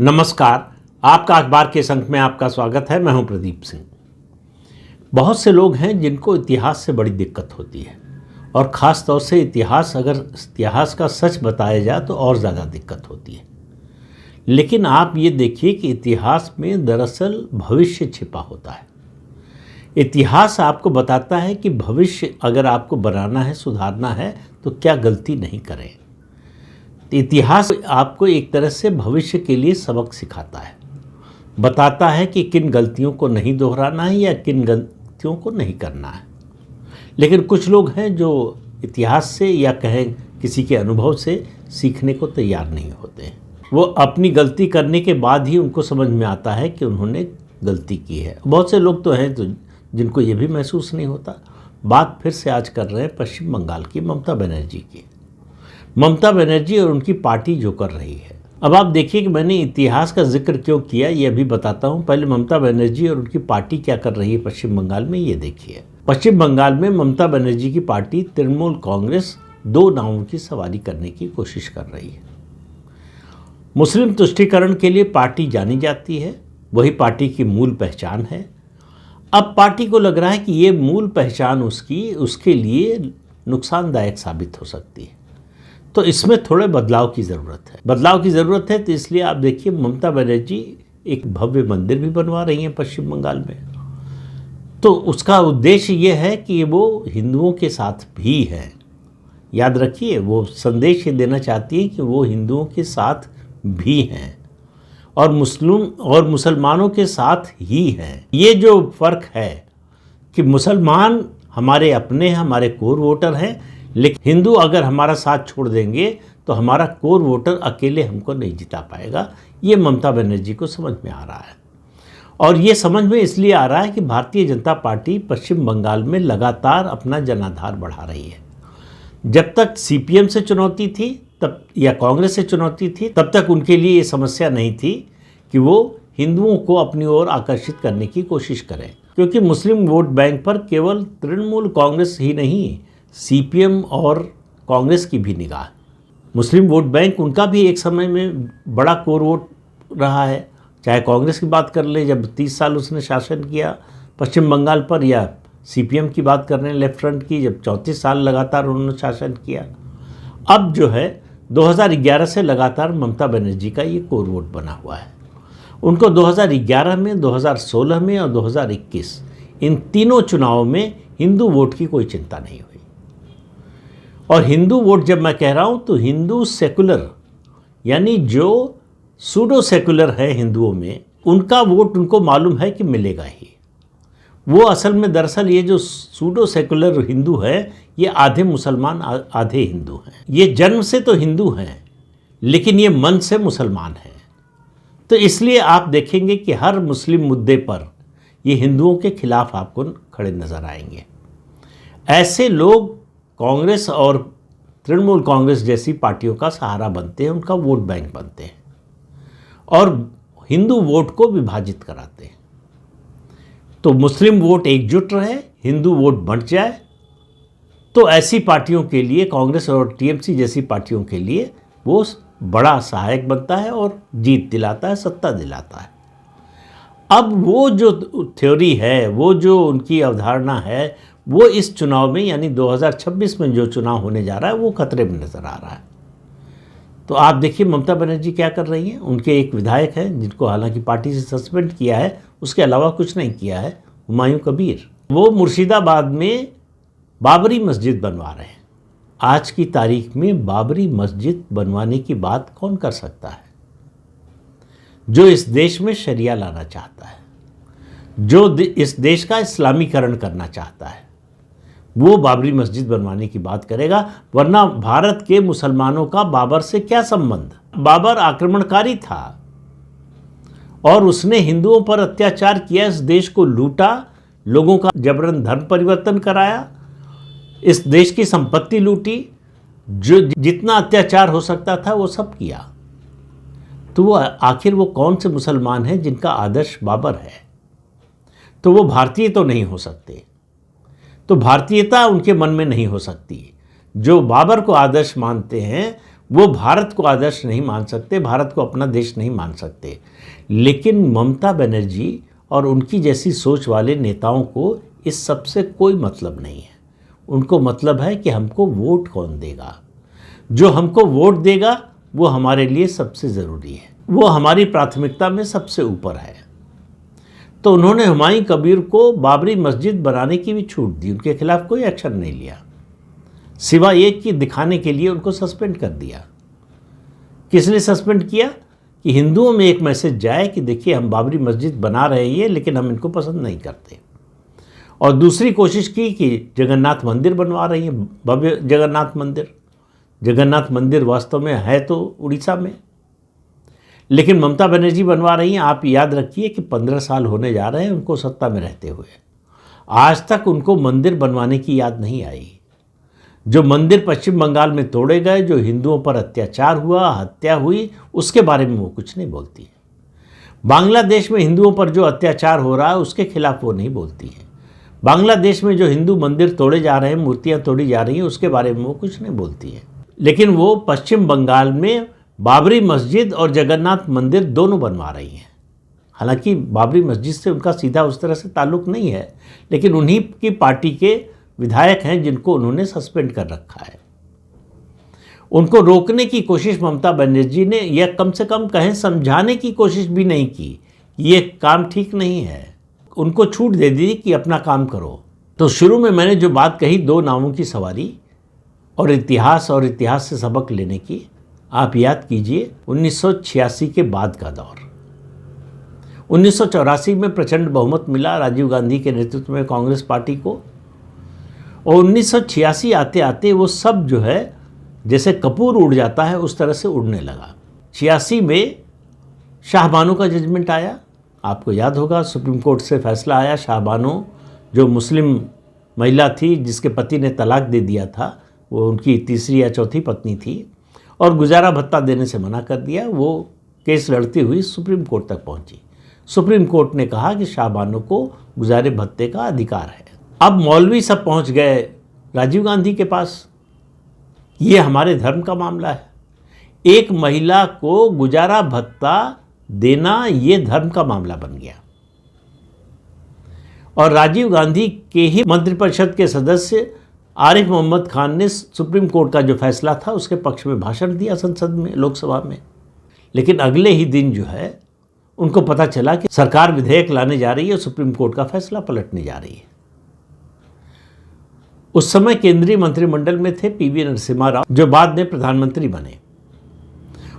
नमस्कार। आपका अखबार के संग में आपका स्वागत है। मैं हूं प्रदीप सिंह। बहुत से लोग हैं जिनको इतिहास से बड़ी दिक्कत होती है और ख़ास तौर से इतिहास का सच बताया जाए तो और ज़्यादा दिक्कत होती है। लेकिन आप ये देखिए कि इतिहास में दरअसल भविष्य छिपा होता है। इतिहास आपको बताता है कि भविष्य अगर आपको बनाना है, सुधारना है तो क्या गलती नहीं करें। इतिहास आपको एक तरह से भविष्य के लिए सबक सिखाता है, बताता है कि किन गलतियों को नहीं दोहराना है या किन गलतियों को नहीं करना है। लेकिन कुछ लोग हैं जो इतिहास से या कहें किसी के अनुभव से सीखने को तैयार नहीं होते हैं। वो अपनी गलती करने के बाद ही उनको समझ में आता है कि उन्होंने गलती की है। बहुत से लोग तो हैं जिनको ये भी महसूस नहीं होता। बात फिर से आज कर रहे हैं पश्चिम बंगाल की ममता बनर्जी की। ममता बनर्जी और उनकी पार्टी जो कर रही है। अब आप देखिए कि मैंने इतिहास का जिक्र क्यों किया, ये अभी बताता हूँ। पहले ममता बनर्जी और उनकी पार्टी क्या कर रही है पश्चिम बंगाल में, ये देखिए। पश्चिम बंगाल में ममता बनर्जी की पार्टी तृणमूल कांग्रेस दो नावों की सवारी करने की कोशिश कर रही है। मुस्लिम तुष्टीकरण के लिए पार्टी जानी जाती है, वही पार्टी की मूल पहचान है। अब पार्टी को लग रहा है कि ये मूल पहचान उसके लिए नुकसानदायक साबित हो सकती है, तो इसमें थोड़े बदलाव की ज़रूरत है। तो इसलिए आप देखिए ममता बनर्जी एक भव्य मंदिर भी बनवा रही हैं पश्चिम बंगाल में। तो उसका उद्देश्य ये है कि वो हिंदुओं के साथ भी हैं। याद रखिए, वो संदेश ये देना चाहती है कि वो हिंदुओं के साथ भी हैं और मुसलमानों के साथ ही हैं। ये जो फ़र्क है कि मुसलमान हमारे अपने हैं, हमारे कोर वोटर हैं, लेकिन हिंदू अगर हमारा साथ छोड़ देंगे तो हमारा कोर वोटर अकेले हमको नहीं जिता पाएगा। ये ममता बनर्जी को समझ में आ रहा है। और ये समझ में इसलिए आ रहा है कि भारतीय जनता पार्टी पश्चिम बंगाल में लगातार अपना जनाधार बढ़ा रही है। जब तक सीपीएम से चुनौती थी तब या कांग्रेस से चुनौती थी, तब तक उनके लिए ये समस्या नहीं थी कि वो हिंदुओं को अपनी ओर आकर्षित करने की कोशिश करें, क्योंकि मुस्लिम वोट बैंक पर केवल तृणमूल कांग्रेस ही नहीं, सीपीएम और कांग्रेस की भी निगाह। मुस्लिम वोट बैंक उनका भी एक समय में बड़ा कोर वोट रहा है। चाहे कांग्रेस की बात कर ले, जब 30 साल उसने शासन किया पश्चिम बंगाल पर, या सीपीएम की बात कर रहे हैं लेफ्ट फ्रंट की, जब 34 साल लगातार उन्होंने शासन किया। अब जो है 2011 से लगातार ममता बनर्जी का ये कोर वोट बना हुआ है। उनको 2011 में, 2016 में और 2021 इन तीनों चुनावों में हिंदू वोट की कोई चिंता नहीं हुई। और हिंदू वोट जब मैं कह रहा हूँ तो हिंदू सेकुलर, यानी जो सूडो सेकुलर है हिंदुओं में, उनका वोट उनको मालूम है कि मिलेगा ही। वो असल में दरअसल ये जो सूडो सेकुलर हिंदू है, ये आधे मुसलमान आधे हिंदू हैं। ये जन्म से तो हिंदू हैं लेकिन ये मन से मुसलमान हैं। तो इसलिए आप देखेंगे कि हर मुस्लिम मुद्दे पर ये हिंदुओं के खिलाफ आपको खड़े नज़र आएंगे। ऐसे लोग कांग्रेस और तृणमूल कांग्रेस जैसी पार्टियों का सहारा बनते हैं, उनका वोट बैंक बनते हैं और हिंदू वोट को विभाजित कराते हैं। तो मुस्लिम वोट एकजुट रहे, हिंदू वोट बंट जाए, तो ऐसी पार्टियों के लिए, कांग्रेस और टीएमसी जैसी पार्टियों के लिए वो बड़ा सहायक बनता है और जीत दिलाता है, सत्ता दिलाता है। अब वो जो थ्योरी है, वो जो उनकी अवधारणा है, वो इस चुनाव में यानी 2026 में जो चुनाव होने जा रहा है वो खतरे में नज़र आ रहा है। तो आप देखिए ममता बनर्जी क्या कर रही हैं। उनके एक विधायक हैं जिनको हालांकि पार्टी से सस्पेंड किया है, उसके अलावा कुछ नहीं किया है, हुमायूं कबीर। वो मुर्शिदाबाद में बाबरी मस्जिद बनवा रहे हैं। आज की तारीख में बाबरी मस्जिद बनवाने की बात कौन कर सकता है? जो इस देश में शरिया लाना चाहता है, जो इस देश का इस्लामीकरण करना चाहता है, वो बाबरी मस्जिद बनवाने की बात करेगा। वरना भारत के मुसलमानों का बाबर से क्या संबंध? बाबर आक्रमणकारी था और उसने हिंदुओं पर अत्याचार किया, इस देश को लूटा, लोगों का जबरन धर्म परिवर्तन कराया, इस देश की संपत्ति लूटी, जो जितना अत्याचार हो सकता था वो सब किया। तो वो आखिर वो कौन से मुसलमान हैं जिनका आदर्श बाबर है? तो वो भारतीय तो नहीं हो सकते। तो भारतीयता उनके मन में नहीं हो सकती। जो बाबर को आदर्श मानते हैं वो भारत को आदर्श नहीं मान सकते, भारत को अपना देश नहीं मान सकते। लेकिन ममता बनर्जी और उनकी जैसी सोच वाले नेताओं को इस सब से कोई मतलब नहीं है। उनको मतलब है कि हमको वोट कौन देगा, जो हमको वोट देगा वो हमारे लिए सबसे ज़रूरी है, वो हमारी प्राथमिकता में सबसे ऊपर है। तो उन्होंने हुमायूं कबीर को बाबरी मस्जिद बनाने की भी छूट दी, उनके खिलाफ कोई एक्शन नहीं लिया, सिवाय एक कि दिखाने के लिए उनको सस्पेंड कर दिया। किसने सस्पेंड किया? कि हिंदुओं में एक मैसेज जाए कि देखिए हम बाबरी मस्जिद बना रहे हैं लेकिन हम इनको पसंद नहीं करते। और दूसरी कोशिश की कि जगन्नाथ मंदिर बनवा रही है, भव्य जगन्नाथ मंदिर। जगन्नाथ मंदिर वास्तव में है तो उड़ीसा में, लेकिन ममता बनर्जी बनवा रही हैं। आप याद रखिए कि 15 साल होने जा रहे हैं उनको सत्ता में रहते हुए, आज तक उनको मंदिर बनवाने की याद नहीं आई। जो मंदिर पश्चिम बंगाल में तोड़े गए, जो हिंदुओं पर अत्याचार हुआ, हत्या हुई, उसके बारे में वो कुछ नहीं बोलती है। बांग्लादेश में हिंदुओं पर जो अत्याचार हो रहा है उसके खिलाफ वो नहीं बोलती है। बांग्लादेश में जो हिंदू मंदिर तोड़े जा रहे हैं, मूर्तियां तोड़ी जा रही हैं, उसके बारे में वो कुछ नहीं बोलती है। लेकिन वो पश्चिम बंगाल में बाबरी मस्जिद और जगन्नाथ मंदिर दोनों बनवा रही हैं। हालांकि बाबरी मस्जिद से उनका सीधा उस तरह से ताल्लुक़ नहीं है, लेकिन उन्हीं की पार्टी के विधायक हैं जिनको उन्होंने सस्पेंड कर रखा है। उनको रोकने की कोशिश ममता बनर्जी ने, या कम से कम कहें समझाने की कोशिश भी नहीं की, ये काम ठीक नहीं है। उनको छूट दे दी कि अपना काम करो। तो शुरू में मैंने जो बात कही, 2 नावों की सवारी और इतिहास से सबक लेने की, आप याद कीजिए 1986 के बाद का दौर। 1984 में प्रचंड बहुमत मिला राजीव गांधी के नेतृत्व में कांग्रेस पार्टी को, और 1986 आते आते वो सब जो है जैसे कपूर उड़ जाता है उस तरह से उड़ने लगा। 86 में शाहबानो का जजमेंट आया, आपको याद होगा, सुप्रीम कोर्ट से फैसला आया। शाहबानो जो मुस्लिम महिला थी जिसके पति ने तलाक दे दिया था, वो उनकी तीसरी या चौथी पत्नी थी, और गुजारा भत्ता देने से मना कर दिया। वो केस लड़ती हुई सुप्रीम कोर्ट तक पहुंची। सुप्रीम कोर्ट ने कहा कि शाहबानो को गुजारे भत्ते का अधिकार है। अब मौलवी सब पहुंच गए राजीव गांधी के पास, ये हमारे धर्म का मामला है, एक महिला को गुजारा भत्ता देना ये धर्म का मामला बन गया। और राजीव गांधी के ही मंत्रिपरिषद के सदस्य आरिफ मोहम्मद खान ने सुप्रीम कोर्ट का जो फैसला था उसके पक्ष में भाषण दिया संसद में, लोकसभा में। लेकिन अगले ही दिन जो है उनको पता चला कि सरकार विधेयक लाने जा रही है और सुप्रीम कोर्ट का फैसला पलटने जा रही है। उस समय केंद्रीय मंत्रिमंडल में थे पीवी नरसिम्हा राव, जो बाद में प्रधानमंत्री बने।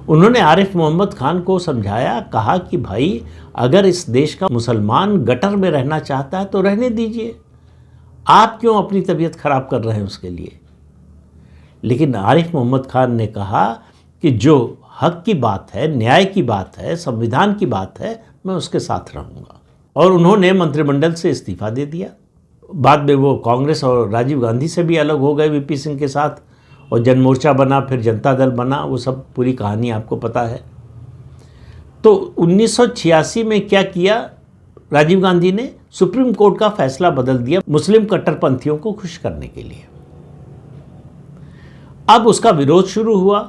उन्होंने आरिफ मोहम्मद खान को समझाया, कहा कि भाई अगर इस देश का मुसलमान गटर में रहना चाहता है तो रहने दीजिए, आप क्यों अपनी तबीयत खराब कर रहे हैं उसके लिए। लेकिन आरिफ मोहम्मद खान ने कहा कि जो हक की बात है, न्याय की बात है, संविधान की बात है, मैं उसके साथ रहूँगा। और उन्होंने मंत्रिमंडल से इस्तीफा दे दिया। बाद में वो कांग्रेस और राजीव गांधी से भी अलग हो गए वीपी सिंह के साथ, और जनमोर्चा बना, फिर जनता दल बना, वो सब पूरी कहानी आपको पता है। तो 1986 में क्या किया राजीव गांधी ने? सुप्रीम कोर्ट का फैसला बदल दिया मुस्लिम कट्टरपंथियों को खुश करने के लिए। अब उसका विरोध शुरू हुआ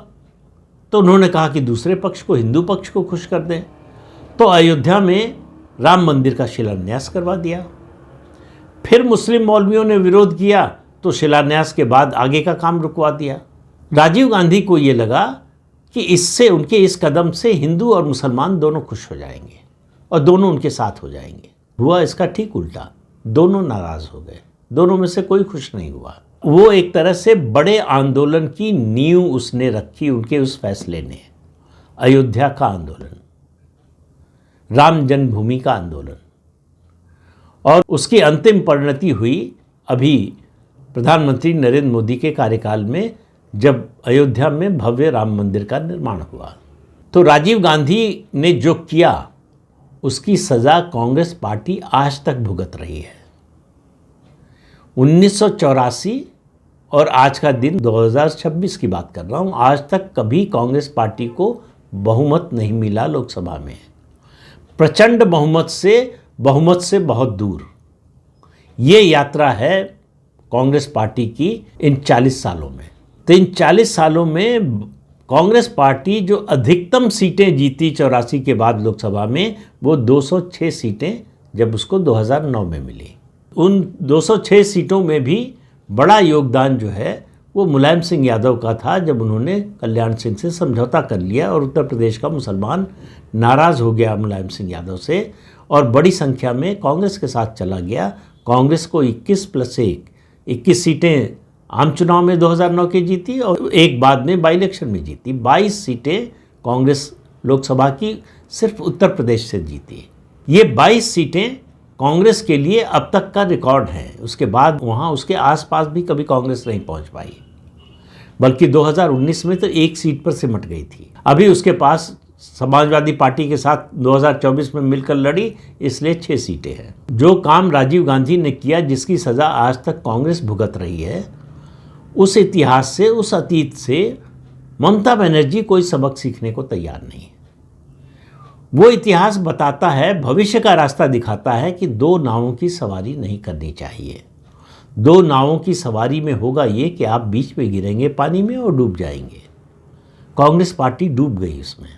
तो उन्होंने कहा कि दूसरे पक्ष को, हिंदू पक्ष को खुश कर दें। तो अयोध्या में राम मंदिर का शिलान्यास करवा दिया। फिर मुस्लिम मौलवियों ने विरोध किया तो शिलान्यास के बाद आगे का काम रुकवा दिया। राजीव गांधी को ये लगा कि इससे, उनके इस कदम से हिंदू और मुसलमान दोनों खुश हो जाएंगे और दोनों उनके साथ हो जाएंगे। हुआ इसका ठीक उल्टा, दोनों नाराज हो गए, दोनों में से कोई खुश नहीं हुआ। वो एक तरह से बड़े आंदोलन की नींव उसने रखी, उनके उस फैसले ने। अयोध्या का आंदोलन, राम जन्मभूमि का आंदोलन, और उसकी अंतिम परिणति हुई अभी प्रधानमंत्री नरेंद्र मोदी के कार्यकाल में, जब अयोध्या में भव्य राम मंदिर का निर्माण हुआ। तो राजीव गांधी ने जो किया उसकी सज़ा कांग्रेस पार्टी आज तक भुगत रही है। 1984 और आज का दिन 2026 की बात कर रहा हूँ, आज तक कभी कांग्रेस पार्टी को बहुमत नहीं मिला लोकसभा में। प्रचंड बहुमत से बहुत दूर ये यात्रा है कांग्रेस पार्टी की इन 40 सालों में। तो इन 40 सालों में कांग्रेस पार्टी जो अधिकतम सीटें जीती 84 के बाद लोकसभा में, वो 206 सीटें जब उसको 2009 में मिली। उन 206 सीटों में भी बड़ा योगदान जो है वो मुलायम सिंह यादव का था, जब उन्होंने कल्याण सिंह से समझौता कर लिया और उत्तर प्रदेश का मुसलमान नाराज़ हो गया मुलायम सिंह यादव से और बड़ी संख्या में कांग्रेस के साथ चला गया। कांग्रेस को 21+1 सीटें आम चुनाव में 2009 के जीती और एक बाद में बाई इलेक्शन में जीती। 22 सीटें कांग्रेस लोकसभा की सिर्फ उत्तर प्रदेश से जीती। ये 22 सीटें कांग्रेस के लिए अब तक का रिकॉर्ड है। उसके बाद वहाँ उसके आसपास भी कभी कांग्रेस नहीं पहुँच पाई, बल्कि 2019 में तो एक सीट पर सिमट गई थी। अभी उसके पास समाजवादी पार्टी के साथ 2024 में मिलकर लड़ी, इसलिए 6 सीटें हैं। जो काम राजीव गांधी ने किया, जिसकी सज़ा आज तक कांग्रेस भुगत रही है, उस इतिहास से, उस अतीत से ममता बनर्जी कोई सबक सीखने को तैयार नहीं है। वो इतिहास बताता है, भविष्य का रास्ता दिखाता है कि 2 नावों की सवारी नहीं करनी चाहिए। 2 नावों की सवारी में होगा ये कि आप बीच में गिरेंगे पानी में और डूब जाएंगे। कांग्रेस पार्टी डूब गई उसमें।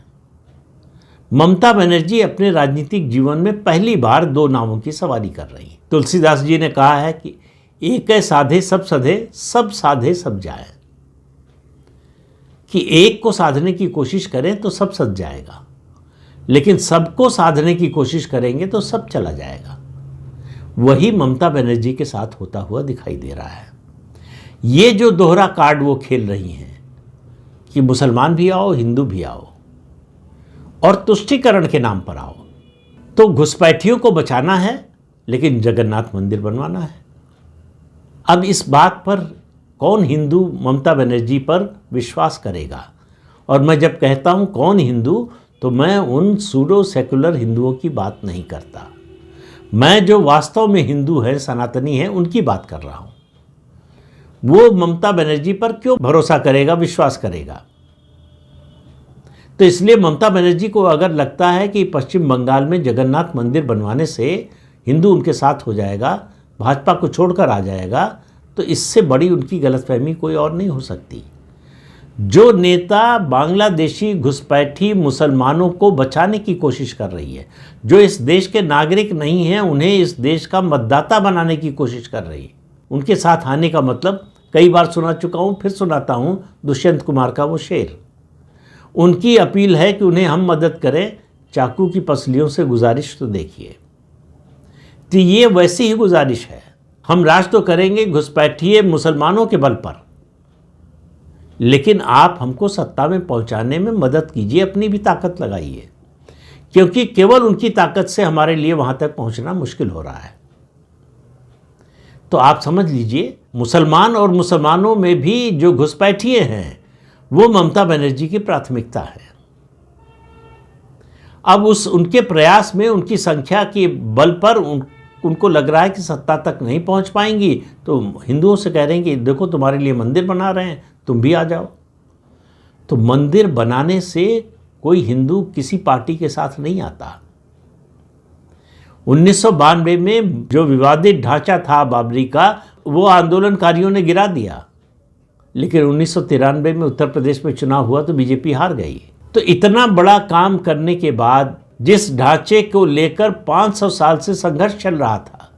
ममता बनर्जी अपने राजनीतिक जीवन में पहली बार 2 नावों की सवारी कर रही हैं। तुलसीदास जी ने कहा है कि एक साधे सब सधे, सब साधे सब जाए। कि एक को साधने की कोशिश करें तो सब सध जाएगा, लेकिन सबको साधने की कोशिश करेंगे तो सब चला जाएगा। वही ममता बनर्जी के साथ होता हुआ दिखाई दे रहा है। ये जो दोहरा कार्ड वो खेल रही हैं कि मुसलमान भी आओ, हिंदू भी आओ और तुष्टीकरण के नाम पर आओ, तो घुसपैठियों को बचाना है लेकिन जगन्नाथ मंदिर बनवाना है। अब इस बात पर कौन हिंदू ममता बनर्जी पर विश्वास करेगा? और मैं जब कहता हूँ कौन हिंदू, तो मैं उन सूडो सेकुलर हिंदुओं की बात नहीं करता। मैं जो वास्तव में हिंदू हैं, सनातनी हैं, उनकी बात कर रहा हूँ। वो ममता बनर्जी पर क्यों भरोसा करेगा, विश्वास करेगा? तो इसलिए ममता बनर्जी को अगर लगता है कि पश्चिम बंगाल में जगन्नाथ मंदिर बनवाने से हिंदू उनके साथ हो जाएगा, भाजपा को छोड़कर आ जाएगा, तो इससे बड़ी उनकी गलतफहमी कोई और नहीं हो सकती। जो नेता बांग्लादेशी घुसपैठी मुसलमानों को बचाने की कोशिश कर रही है, जो इस देश के नागरिक नहीं हैं, उन्हें इस देश का मतदाता बनाने की कोशिश कर रही है, उनके साथ आने का मतलब कई बार सुना चुका हूँ, फिर सुनाता हूँ, दुष्यंत कुमार का वो शेर। उनकी अपील है कि उन्हें हम मदद करें, चाकू की पसलियों से गुजारिश तो देखिए। तो ये वैसी ही गुजारिश है। हम राज तो करेंगे घुसपैठिए मुसलमानों के बल पर, लेकिन आप हमको सत्ता में पहुंचाने में मदद कीजिए, अपनी भी ताकत लगाइए, क्योंकि केवल उनकी ताकत से हमारे लिए वहां तक पहुंचना मुश्किल हो रहा है। तो आप समझ लीजिए, मुसलमान और मुसलमानों में भी जो घुसपैठिए हैं, वो ममता बनर्जी की प्राथमिकता है। अब उनके प्रयास में, उनकी संख्या के बल पर उनको लग रहा है कि सत्ता तक नहीं पहुंच पाएंगी, तो हिंदुओं से कह रहे हैं कि देखो तुम्हारे लिए मंदिर बना रहे हैं, तुम भी आ जाओ। तो मंदिर बनाने से कोई हिंदू किसी पार्टी के साथ नहीं आता। 1992 में जो विवादित ढांचा था बाबरी का, वो आंदोलनकारियों ने गिरा दिया, लेकिन 1993 में उत्तर प्रदेश में चुनाव हुआ तो बीजेपी हार गई। तो इतना बड़ा काम करने के बाद, जिस ढांचे को लेकर 500 साल से संघर्ष चल रहा था,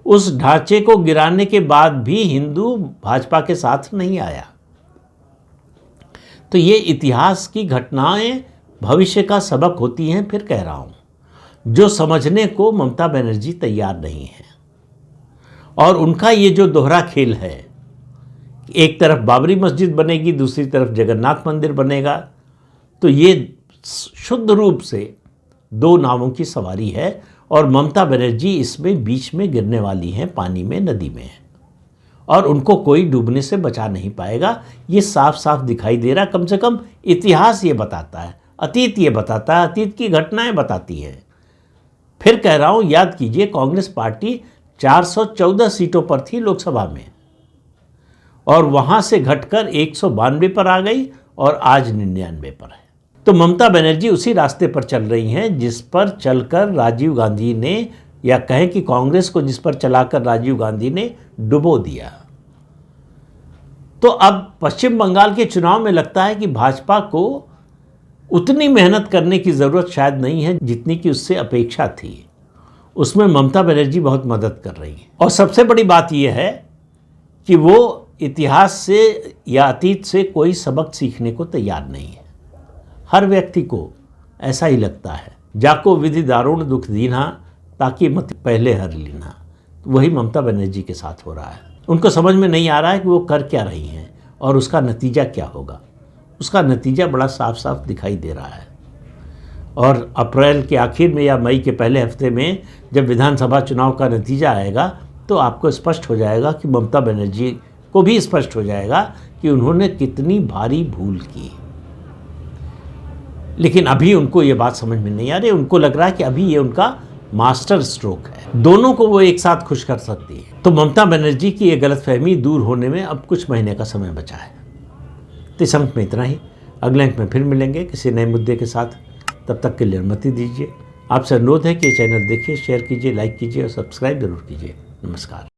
उस ढांचे को गिराने के बाद भी हिंदू भाजपा के साथ नहीं आया। तो ये इतिहास की घटनाएं भविष्य का सबक होती हैं, फिर कह रहा हूं, जो समझने को ममता बनर्जी तैयार नहीं है। और उनका ये जो दोहरा खेल है, एक तरफ बाबरी मस्जिद बनेगी, दूसरी तरफ जगन्नाथ मंदिर बनेगा, तो ये शुद्ध रूप से 2 नावों की सवारी है और ममता बनर्जी इसमें बीच में गिरने वाली हैं, पानी में, नदी में, और उनको कोई डूबने से बचा नहीं पाएगा। ये साफ साफ दिखाई दे रहा। कम से कम इतिहास ये बताता है, अतीत ये बताता है, अतीत की घटनाएं बताती हैं। फिर कह रहा हूँ, याद कीजिए, कांग्रेस पार्टी 414 सीटों पर थी लोकसभा में, और वहाँ से घटकर 192 पर आ गई और आज 99 पर है। तो ममता बनर्जी उसी रास्ते पर चल रही हैं जिस पर चलकर राजीव गांधी ने, या कहें कि कांग्रेस को जिस पर चलाकर राजीव गांधी ने डुबो दिया। तो अब पश्चिम बंगाल के चुनाव में लगता है कि भाजपा को उतनी मेहनत करने की ज़रूरत शायद नहीं है जितनी कि उससे अपेक्षा थी। उसमें ममता बनर्जी बहुत मदद कर रही है। और सबसे बड़ी बात यह है कि वो इतिहास से या अतीत से कोई सबक सीखने को तैयार नहीं है। हर व्यक्ति को ऐसा ही लगता है, जाको विधि दारुण दुख दीना ताकि मत पहले हर लीना। वही ममता बनर्जी के साथ हो रहा है। उनको समझ में नहीं आ रहा है कि वो कर क्या रही हैं और उसका नतीजा क्या होगा। उसका नतीजा बड़ा साफ साफ दिखाई दे रहा है। और अप्रैल के आखिर में या मई के पहले हफ्ते में जब विधानसभा चुनाव का नतीजा आएगा तो आपको स्पष्ट हो जाएगा कि ममता बनर्जी को भी स्पष्ट हो जाएगा कि उन्होंने कितनी भारी भूल की। लेकिन अभी उनको ये बात समझ में नहीं आ रही। उनको लग रहा है कि अभी ये उनका मास्टर स्ट्रोक है, दोनों को वो एक साथ खुश कर सकती है। तो ममता बनर्जी की ये गलतफहमी दूर होने में अब कुछ महीने का समय बचा है। तो इस अंक में इतना ही। अगले अंक में फिर मिलेंगे किसी नए मुद्दे के साथ। तब तक के लिए अनुमति दीजिए। आपसे अनुरोध है कि ये चैनल देखिए, शेयर कीजिए, लाइक कीजिए और सब्सक्राइब जरूर कीजिए। नमस्कार।